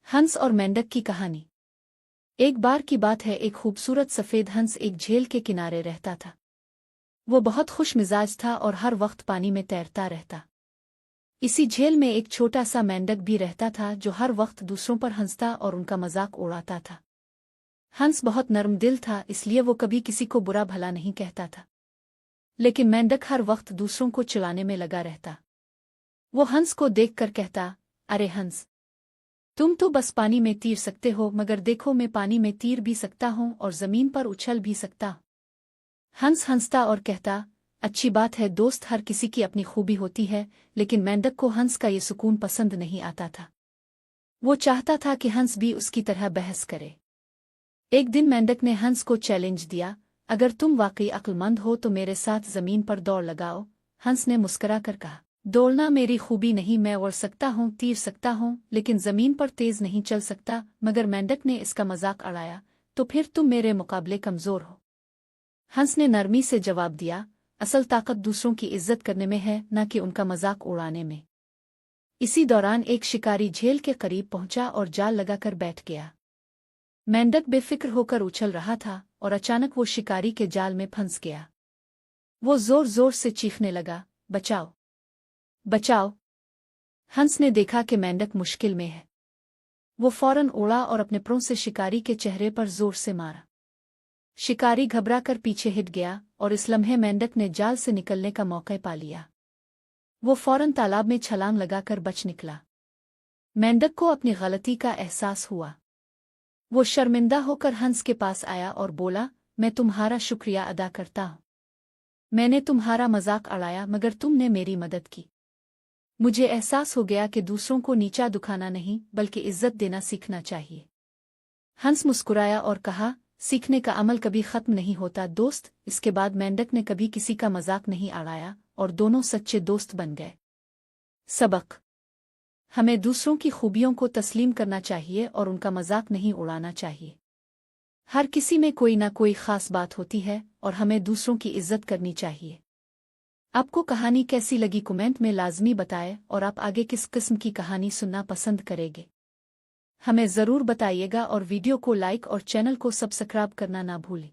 हंस और मेंढक की कहानी। एक बार की बात है, एक खूबसूरत सफ़ेद हंस एक झील के किनारे रहता था। वो बहुत खुश मिजाज था और हर वक्त पानी में तैरता रहता। इसी झील में एक छोटा सा मेंढक भी रहता था जो हर वक्त दूसरों पर हंसता और उनका मजाक उड़ाता था। हंस बहुत नर्म दिल था, इसलिए वो कभी किसी को बुरा भला नहीं कहता था। लेकिन मेंढक हर वक्त दूसरों को चिढ़ाने में लगा रहता। वो हंस को देखकर कहता, अरे हंस, तुम तो बस पानी में तैर सकते हो, मगर देखो मैं पानी में तैर भी सकता हूँ और जमीन पर उछल भी सकता। हंस हंसता और कहता, अच्छी बात है दोस्त, हर किसी की अपनी खूबी होती है। लेकिन मेंढक को हंस का ये सुकून पसंद नहीं आता था। वो चाहता था कि हंस भी उसकी तरह बहस करे। एक दिन मेंढक ने हंस को चैलेंज दिया, अगर तुम वाकई अक्लमंद हो तो मेरे साथ जमीन पर दौड़ लगाओ। हंस ने मुस्कुरा कर कहा, दौड़ना मेरी खूबी नहीं, मैं उड़ सकता हूँ, तैर सकता हूँ, लेकिन जमीन पर तेज नहीं चल सकता। मगर मेंढक ने इसका मजाक उड़ाया, तो फिर तुम मेरे मुकाबले कमजोर हो। हंस ने नरमी से जवाब दिया, असल ताकत दूसरों की इज्जत करने में है, न कि उनका मजाक उड़ाने में। इसी दौरान एक शिकारी झील के करीब पहुंचा और जाल लगाकर बैठ गया। मेंढक बेफिक्र होकर उछल रहा था और अचानक वो शिकारी के जाल में फंस गया। वो जोर जोर से चीखने लगा, बचाओ, बचाओ। हंस ने देखा कि मेंढक मुश्किल में है। वो फौरन उड़ा और अपने प्रों से शिकारी के चेहरे पर जोर से मारा। शिकारी घबरा कर पीछे हट गया और इस लम्हे मेंढक ने जाल से निकलने का मौका पा लिया। वो फौरन तालाब में छलांग लगाकर बच निकला। मेंढक को अपनी गलती का एहसास हुआ। वो शर्मिंदा होकर हंस के पास आया और बोला, मैं तुम्हारा शुक्रिया अदा करता हूँ। मैंने तुम्हारा मजाक उड़ाया मगर तुमने मेरी मदद की। मुझे एहसास हो गया कि दूसरों को नीचा दुखाना नहीं बल्कि इज्जत देना सीखना चाहिए। हंस मुस्कुराया और कहा, सीखने का अमल कभी खत्म नहीं होता दोस्त। इसके बाद मेंढक ने कभी किसी का मजाक नहीं उड़ाया और दोनों सच्चे दोस्त बन गए। सबक: हमें दूसरों की खूबियों को तस्लीम करना चाहिए और उनका मजाक नहीं उड़ाना चाहिए। हर किसी में कोई ना कोई खास बात होती है और हमें दूसरों की इज्जत करनी चाहिए। आपको कहानी कैसी लगी कमेंट में लाजमी बताएं, और आप आगे किस किस्म की कहानी सुनना पसंद करेंगे हमें ज़रूर बताइएगा, और वीडियो को लाइक और चैनल को सब्सक्राइब करना ना भूलें।